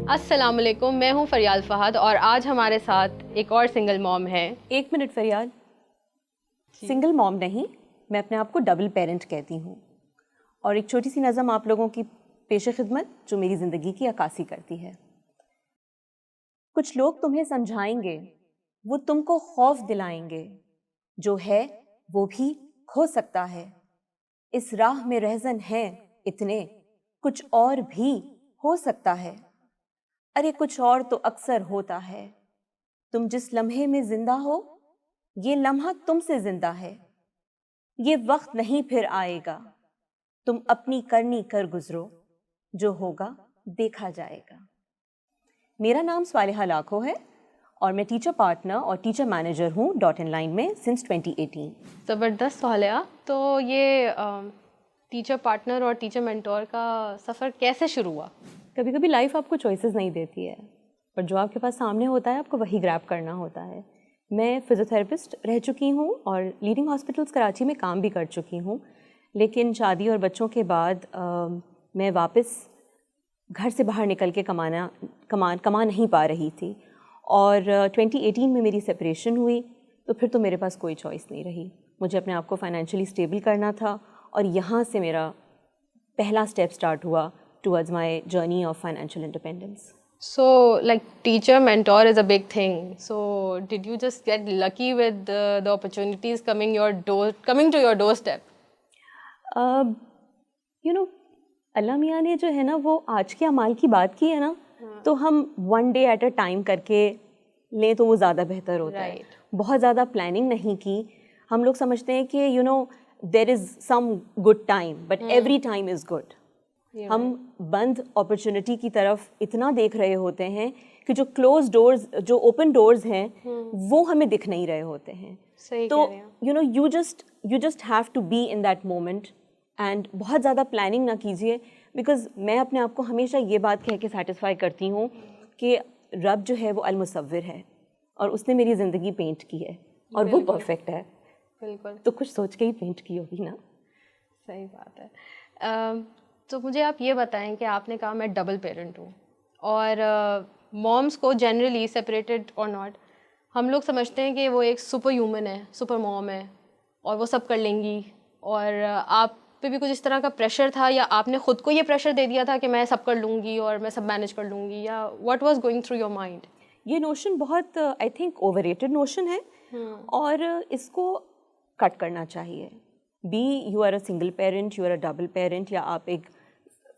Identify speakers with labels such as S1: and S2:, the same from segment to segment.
S1: السلام علیکم، میں ہوں فریال فہد اور آج ہمارے ساتھ ایک اور سنگل موم ہے.
S2: ایک منٹ فریال، سنگل موم نہیں، میں اپنے آپ کو ڈبل پیرنٹ کہتی ہوں. اور ایک چھوٹی سی نظم آپ لوگوں کی پیش خدمت جو میری زندگی کی عکاسی کرتی ہے. کچھ لوگ تمہیں سمجھائیں گے، وہ تم کو خوف دلائیں گے، جو ہے وہ بھی کھو سکتا ہے. اس راہ میں رہزن ہیں اتنے، کچھ اور بھی ہو سکتا ہے. ارے کچھ اور تو اکثر ہوتا ہے. تم جس لمحے میں زندہ ہو، یہ لمحہ تم سے زندہ ہے. یہ وقت نہیں پھر آئے گا، تم اپنی کرنی کر گزرو، جو ہوگا دیکھا جائے گا. میرا نام صالحہ لاکھو ہے اور میں ٹیچر پارٹنر اور ٹیچر مینیجر ہوں ڈاٹ ان لائن میں سنس 2018.
S1: زبردست صالحہ. تو یہ ٹیچر پارٹنر اور ٹیچر مینٹور کا سفر کیسے شروع ہوا؟
S2: کبھی کبھی لائف آپ کو چوائسیز نہیں دیتی ہے، پر جو آپ کے پاس سامنے ہوتا ہے آپ کو وہی گریب کرنا ہوتا ہے. میں فزیوتھراپسٹ رہ چکی ہوں اور لیڈنگ ہاسپٹلس کراچی میں کام بھی کر چکی ہوں، لیکن شادی اور بچوں کے بعد میں واپس گھر سے باہر نکل کے کما نہیں پا رہی تھی. اور 2018 میں میری سپریشن ہوئی تو پھر تو میرے پاس کوئی چوائس نہیں رہی. مجھے اپنے آپ کو فائنینشلی اسٹیبل کرنا تھا اور یہاں سے میرا پہلا اسٹیپ اسٹارٹ ہوا towards my journey of financial independence.
S1: So like teacher mentor is a big thing. So did you just get lucky with the opportunities coming to your doorstep?
S2: اللہ میاں نے جو ہے نا وہ آج کے اعمال کی بات کی ہے نا، تو ہم one day at a time کر کے لیں تو وہ زیادہ بہتر ہوتا ہے. بہت زیادہ پلاننگ نہیں کی. ہم لوگ سمجھتے ہیں کہ there is some good time but every time is good. ہم بند اپرچونٹی کی طرف اتنا دیکھ رہے ہوتے ہیں کہ جو کلوز ڈورز، جو اوپن ڈورز ہیں وہ ہمیں دکھ نہیں رہے ہوتے ہیں. تو you just have to be in that moment and بہت زیادہ پلاننگ نہ کیجیے. بیکاز میں اپنے آپ کو ہمیشہ یہ بات کہہ کے سیٹسفائی کرتی ہوں کہ رب جو ہے وہ المصور ہے اور اس نے میری زندگی پینٹ کی ہے اور وہ پرفیکٹ ہے.
S1: بالکل.
S2: تو کچھ سوچ کے ہی پینٹ کی ہوگی نا.
S1: صحیح بات ہے. تو مجھے آپ یہ بتائیں کہ آپ نے کہا میں ڈبل پیرنٹ ہوں اور مومس کو جنرلی سپریٹڈ اور ناٹ ہم لوگ سمجھتے ہیں کہ وہ ایک سپر ہیومن ہے، سپر موم ہے اور وہ سب کر لیں گی. اور آپ پہ بھی کچھ اس طرح کا پریشر تھا یا آپ نے خود کو یہ پریشر دے دیا تھا کہ میں سب کر لوں گی اور میں سب مینیج کر لوں گی، یا what was going through your mind?
S2: یہ نوشن بہت I think overrated notion ہے اور اس کو کٹ کرنا چاہیے. You are a single parent, you are a double parent, یا آپ ایک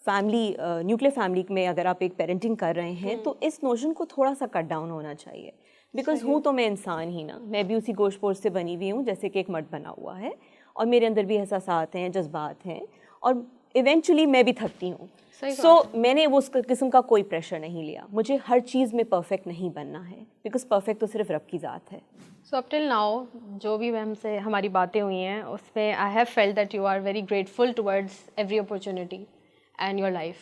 S2: فیملی نیوکلیئر فیملی میں اگر آپ ایک پیرنٹنگ کر رہے ہیں تو اس نوشن کو تھوڑا سا کٹ ڈاؤن ہونا چاہیے. بیکاز ہوں تو میں انسان ہی نا، میں بھی اسی گوشت پوشت سے بنی ہوئی ہوں جیسے کہ ایک مرد بنا ہوا ہے اور میرے اندر بھی احساسات ہیں، جذبات ہیں اور ایونچولی میں بھی تھکتی ہوں. سو میں نے اس قسم کا کوئی پریشر نہیں لیا. مجھے ہر چیز میں پرفیکٹ نہیں بننا ہے بیکاز پرفیکٹ تو صرف رب کی ذات ہے.
S1: سو اپ ٹل ناؤ جو بھی ہم سے ہماری باتیں ہوئی ہیں اس میں I have felt that you are very grateful towards every opportunity and your life.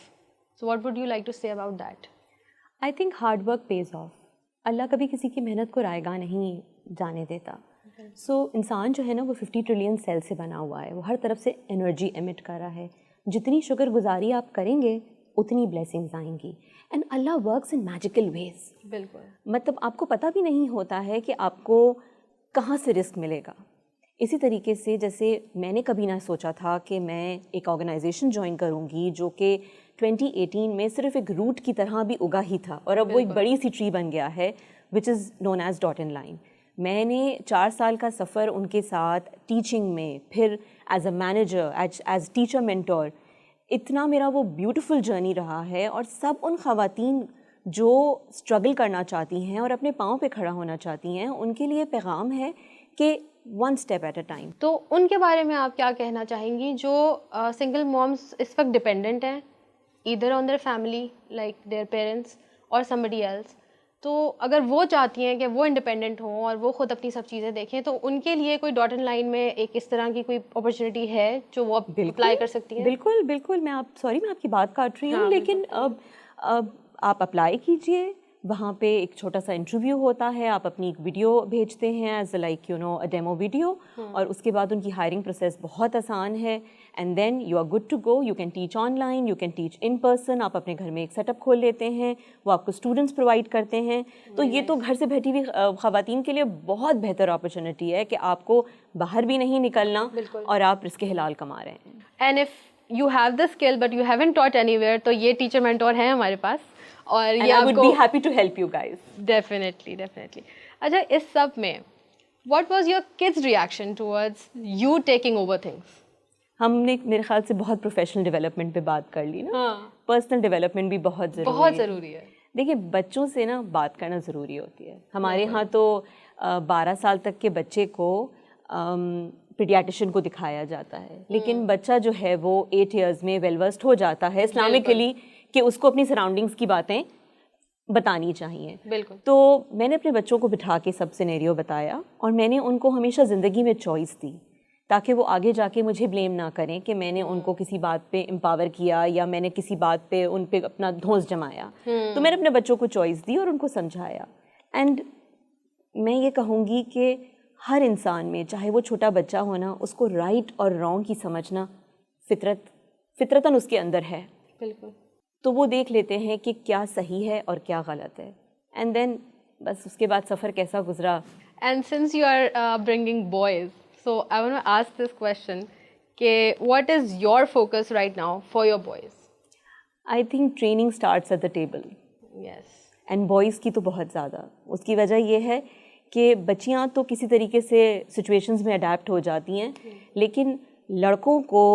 S1: So what would you like to say about that?
S2: I think hard work pays off. Allah کبھی کسی کی محنت کو رائے گاہ نہیں جانے دیتا. سو انسان جو ہے نا وہ 50 ٹریلین سیل سے بنا ہوا ہے، وہ ہر طرف سے انرجی ایمٹ کر رہا ہے. جتنی شکر گزاری آپ کریں گے اتنی بلیسنگز آئیں گی. And Allah works in magical ways.
S1: بالکل.
S2: مطلب آپ کو پتہ بھی نہیں ہوتا ہے کہ آپ کو کہاں سے رزق ملے گا. اسی طریقے سے جیسے میں نے کبھی نہ سوچا تھا کہ میں ایک آرگنائزیشن جوائن کروں گی جو کہ 2018 میں صرف ایک روٹ کی طرح بھی اگا ہی تھا اور اب وہ ایک بڑی سی ٹری بن گیا ہے which is known as dot in line. میں نے 4 سال کا سفر ان کے ساتھ ٹیچنگ میں، پھر as a manager, as teacher mentor, اتنا میرا وہ بیوٹیفل جرنی رہا ہے. اور سب ان خواتین جو اسٹرگل کرنا چاہتی ہیں اور اپنے پاؤں پہ کھڑا ہونا چاہتی ہیں ان کے لیے پیغام ہے کہ one step at a time.
S1: تو ان کے بارے میں آپ کیا کہنا چاہیں گی جو سنگل مومس اس وقت ڈپینڈنٹ ہیں either on their family like their parents اور سمبڈی ایلس؟ تو اگر وہ چاہتی ہیں کہ وہ انڈیپینڈنٹ ہوں اور وہ خود اپنی سب چیزیں دیکھیں تو ان کے لیے کوئی ڈاٹ ان لائن میں ایک اس طرح کی کوئی اپرچونیٹی ہے جو وہ اپلائی کر سکتی ہیں؟
S2: بالکل بالکل. میں آپ کی بات کاٹ رہی ہوں لیکن اب آپ اپلائی کیجئے. وہاں پہ ایک چھوٹا سا انٹرویو ہوتا ہے, آپ اپنی ایک ویڈیو بھیجتے ہیں as like you know a demo video, اور اس کے بعد ان کی ہائرنگ پروسیس بہت آسان ہے. And then you are good to go. You can teach online, you can teach in person. آپ اپنے گھر میں ایک سیٹ اپ کھول لیتے ہیں, وہ آپ کو اسٹوڈنٹس پرووائڈ کرتے ہیں. تو یہ تو گھر سے بیٹھی ہوئی خواتین کے لیے بہت بہتر اپرچونیٹی ہے کہ آپ کو باہر بھی نہیں نکلنا اور آپ رزق حلال کما رہے ہیں.
S1: And if you have the skill but you haven't taught anywhere, تو یہ ٹیچر مینٹور ہیں ہمارے پاس, اور یہ آپ کو
S2: be happy to help you guys.
S1: Definitely. اچھا, اس سب میں what was your kids reaction towards you taking over things?
S2: ہم نے میرے خیال سے بہت پروفیشنل ڈیولپمنٹ پہ بات کر لی نا. پرسنل ڈیولپمنٹ بھی بہت
S1: ضروری ہے.
S2: دیکھیے, بچوں سے نا بات کرنا ضروری ہوتی ہے. ہمارے ہاں تو 12 سال تک کے بچے کو پیڈیاٹیشین کو دکھایا جاتا ہے, لیکن بچہ جو ہے وہ 8 ایئرز میں ویل ورسڈ ہو جاتا ہے اسلامکلی کہ اس کو اپنی سراؤنڈنگس کی باتیں بتانی چاہیے.
S1: بالکل.
S2: تو میں نے اپنے بچوں کو بٹھا کے سب سینیریو بتایا, اور میں نے ان کو ہمیشہ زندگی میں چوائس دی تاکہ وہ آگے جا کے مجھے بلیم نہ کریں کہ میں نے ان کو کسی بات پہ امپاور کیا یا میں نے کسی بات پہ ان پہ اپنا دھونس جمایا. تو میں نے اپنے بچوں کو چوائس دی اور ان کو سمجھایا. اینڈ میں یہ کہوں گی کہ ہر انسان میں, چاہے وہ چھوٹا بچہ ہونا, اس کو رائٹ اور رانگ کی سمجھنا فطرتاً اس کے اندر ہے.
S1: بالکل.
S2: تو وہ دیکھ لیتے ہیں کہ کیا صحیح ہے اور کیا غلط ہے, اینڈ دین بس اس کے بعد سفر کیسا گزرا.
S1: And since you are bringing boys, so I want to ask this question کہ what is your focus right now for your boys?
S2: I think training starts at the table.
S1: Yes.
S2: And boys کی تو بہت زیادہ. اس کی وجہ یہ ہے کہ بچیاں تو کسی طریقے سے سچویشنز میں اڈیپٹ ہو جاتی ہیں, لیکن لڑکوں کو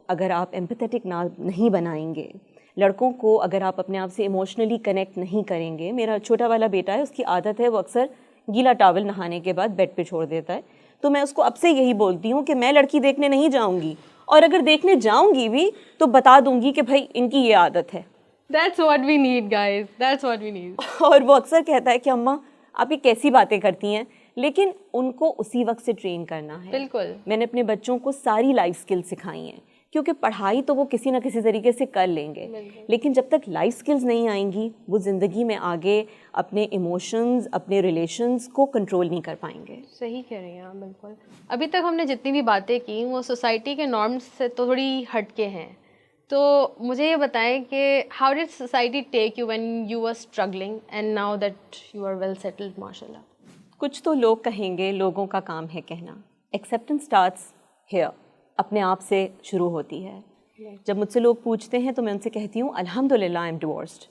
S2: اگر آپ ایمپیتھیٹک نہیں بنائیں گے, لڑکوں کو اگر آپ اپنے آپ سے ایموشنلی کنیکٹ نہیں کریں گے. میرا چھوٹا والا بیٹا ہے, اس کی عادت ہے وہ اکثر گیلا ٹاول نہانے کے بعد بیڈ پہ چھوڑ دیتا ہے. تو میں اس کو اب سے یہی بولتی ہوں کہ میں لڑکی دیکھنے نہیں جاؤں گی, اور اگر دیکھنے جاؤں گی بھی تو بتا دوں گی کہ بھائی ان کی یہ عادت ہے.
S1: That's what we need, guys. That's what we need.
S2: اور وہ اکثر کہتا ہے کہ اماں آپ یہ کیسی باتیں کرتی ہیں, لیکن ان کو اسی وقت سے ٹرین کرنا ہے.
S1: بالکل.
S2: میں نے اپنے بچوں کو ساری لائف اسکل سکھائی ہیں, کیونکہ پڑھائی تو وہ کسی نہ کسی طریقے سے کر لیں گے, لیکن جب تک لائف اسکلز نہیں آئیں گی وہ زندگی میں آگے اپنے ایموشنز, اپنے ریلیشنز کو کنٹرول نہیں کر پائیں گے.
S1: صحیح کہہ رہی ہیں آپ. بالکل. ابھی تک ہم نے جتنی بھی باتیں کی وہ سوسائٹی کے نارمس سے تو تھوڑی ہٹ کے ہیں, تو مجھے یہ بتائیں کہ how did society take you when you are struggling and now that you are well settled ماشاء اللہ؟
S2: کچھ تو لوگ کہیں گے, لوگوں کا کام ہے کہنا. ایکسیپٹنس اسٹارٹس ہیئر, اپنے آپ سے شروع ہوتی ہے. جب مجھ سے لوگ پوچھتے ہیں تو میں ان سے کہتی ہوں الحمدللہ آئی ایم ڈیورسڈ.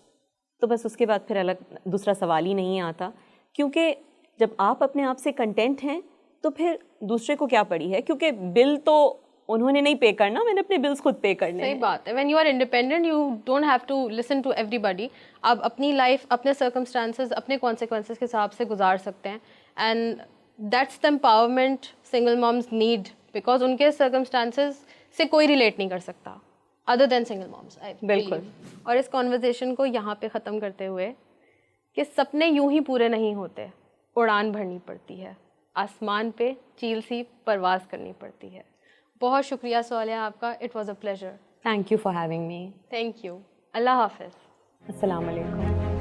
S2: تو بس اس کے بعد پھر الگ دوسرا سوال ہی نہیں آتا, کیونکہ جب آپ اپنے آپ سے کنٹینٹ ہیں تو پھر دوسرے کو کیا پڑی ہے, کیونکہ بل تو انہوں نے نہیں پے کرنا, میں نے اپنے بلز خود پے کرنے.
S1: صحیح بات ہے. When you are independent you don't have to listen to ایوری بڈی. آپ اپنی لائف اپنے سرکمسٹانسز اپنے کانسیکوینسز کے حساب سے گزار سکتے ہیں, and that's the empowerment single moms need, because ان کے سرکمسٹانسز سے کوئی ریلیٹ نہیں کر سکتا ادر دین سنگل مامز.
S2: بالکل.
S1: اور اس کانورزیشن کو یہاں پہ ختم کرتے ہوئے کہ سپنے یوں ہی پورے نہیں ہوتے, اڑان بھرنی پڑتی ہے, آسمان پہ چیل سی پرواز کرنی پڑتی ہے. بہت شکریہ صالحہ آپ کا. It was a pleasure.
S2: Thank you for having me.
S1: Thank you. Allah حافظ.
S2: السلام علیکم.